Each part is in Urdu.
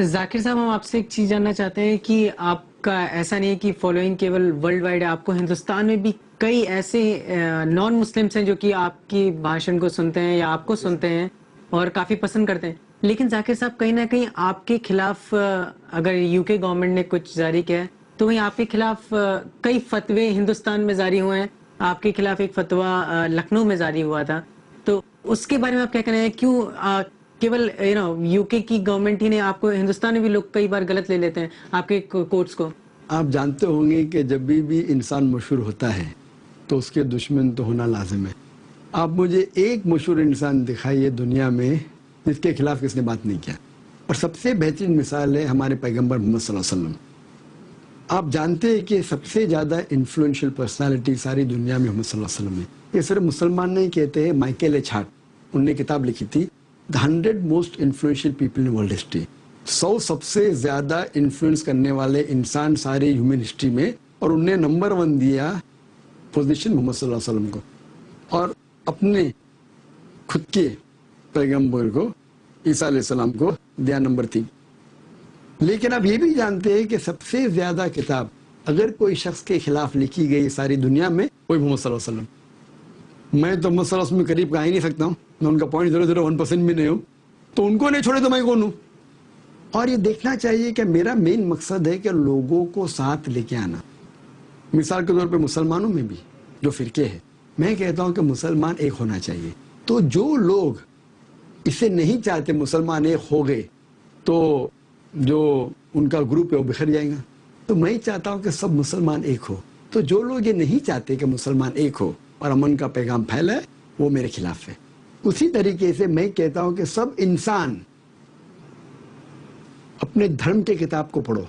ذاکر صاحب، ہم آپ سے ایک چیز جاننا چاہتے ہیں کہ آپ کا ایسا نہیں ہے کہ فالوئنگ کیول ورلڈ وائڈ ہے، آپ کو ہندوستان میں بھی کئی ایسے نان مسلمس ہیں جو کہ آپ کی بھاشن کو سنتے ہیں یا آپ کو سنتے ہیں اور کافی پسند کرتے ہیں، لیکن ذاکر صاحب کہیں نہ کہیں آپ کے خلاف اگر یو کے گورنمنٹ نے کچھ جاری کیا ہے تو وہیں آپ کے خلاف کئی فتوے ہندوستان میں جاری ہوئے ہیں. آپ کے خلاف ایک فتویٰ لکھنؤ میں جاری ہوا تھا، تو اس کے بارے میں آپ کیا کہنا ہے؟ کیوں کیول یو کے کی گورنمنٹ ہی نے آپ کو، ہندوستان میں بھی لوگ کئی بار غلط لے لیتے ہیں آپ کے کورٹس کو؟ آپ جانتے ہوں گے کہ جب بھی انسان مشہور ہوتا ہے تو اس کے دشمن تو ہونا لازم ہے. آپ مجھے ایک مشہور انسان دکھائیے دنیا میں جس کے خلاف کس نے بات نہیں کیا. اور سب سے بہترین مثال ہے ہمارے پیغمبر محمد صلی اللہ علیہ وسلم. آپ جانتے ہیں کہ سب سے زیادہ انفلوئنشل پرسنالٹی ساری دنیا میں محمد صلی اللہ علیہ وسلم ہے. یہ صرف مسلمان نہیں کہتے ہیں، مائیکل ایچ ہارٹ انہوں نے کتاب لکھی تھی The 100 Most Influential People in World History. 100 سب سے زیادہ انفلوئنس کرنے والے انسان سارے ہیومن ہسٹری میں، اور انہوں نے نمبر 1 دیا پوزیشن محمد صلی اللہ علیہ وسلم کو، اور اپنے خود کے پیغمبر کو عیسیٰ علیہ السلام کو دیا نمبر 3. لیکن آپ یہ بھی جانتے ہیں کہ سب سے زیادہ کتاب اگر کوئی شخص کے خلاف لکھی گئی ساری دنیا میں وہی محمد صلی اللہ علیہ وسلم. میں تو محمد صلی اللہ علیہ وسلم کے قریب کہا ہی نہیں سکتا ہوں، میں ان کا 0.001% بھی نہیں ہوں، تو ان کو نہیں چھوڑے تو میں کون ہوں؟ اور یہ دیکھنا چاہیے کہ میرا مین مقصد ہے کہ لوگوں کو ساتھ لے کے آنا. مثال کے طور پہ مسلمانوں میں بھی جو فرقے ہیں، میں کہتا ہوں کہ مسلمان ایک ہونا چاہیے. تو جو لوگ اسے نہیں چاہتے مسلمان ایک ہو گئے تو جو ان کا گروپ ہے وہ بکھر جائے گا. تو میں چاہتا ہوں کہ سب مسلمان ایک ہو. تو جو لوگ یہ نہیں چاہتے کہ مسلمان ایک ہو اور امن کا پیغام پھیلائے، وہ میرے خلاف ہے. اسی طریقے سے میں کہتا ہوں کہ سب انسان اپنے دھرم کے کتاب کو پڑھو،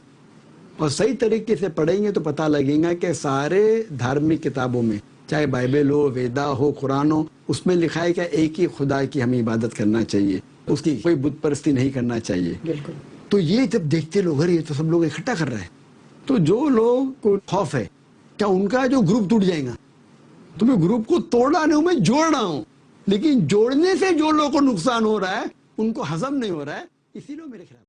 اور صحیح طریقے سے پڑھیں گے تو پتہ لگے گا کہ سارے دھارمک کتابوں میں، چاہے بائبل ہو، ویدا ہو، قرآن ہو، اس میں لکھا ہے کہ ایک ہی خدا کی ہمیں عبادت کرنا چاہیے، اس کی کوئی بت پرستی نہیں کرنا چاہیے. بالکل. تو یہ جب دیکھتے لوگ یہ تو سب لوگ اکٹھا کر رہے ہیں، تو جو لوگ کو خوف ہے کیا ان کا جو گروپ ٹوٹ جائے گا، تو میں گروپ کو توڑ رہا نہیں ہوں، میں جوڑ رہا ہوں. لیکن جوڑنے سے جو لوگوں کو نقصان ہو رہا ہے ان کو ہضم نہیں ہو رہا ہے، اسی لیے میرے خلاف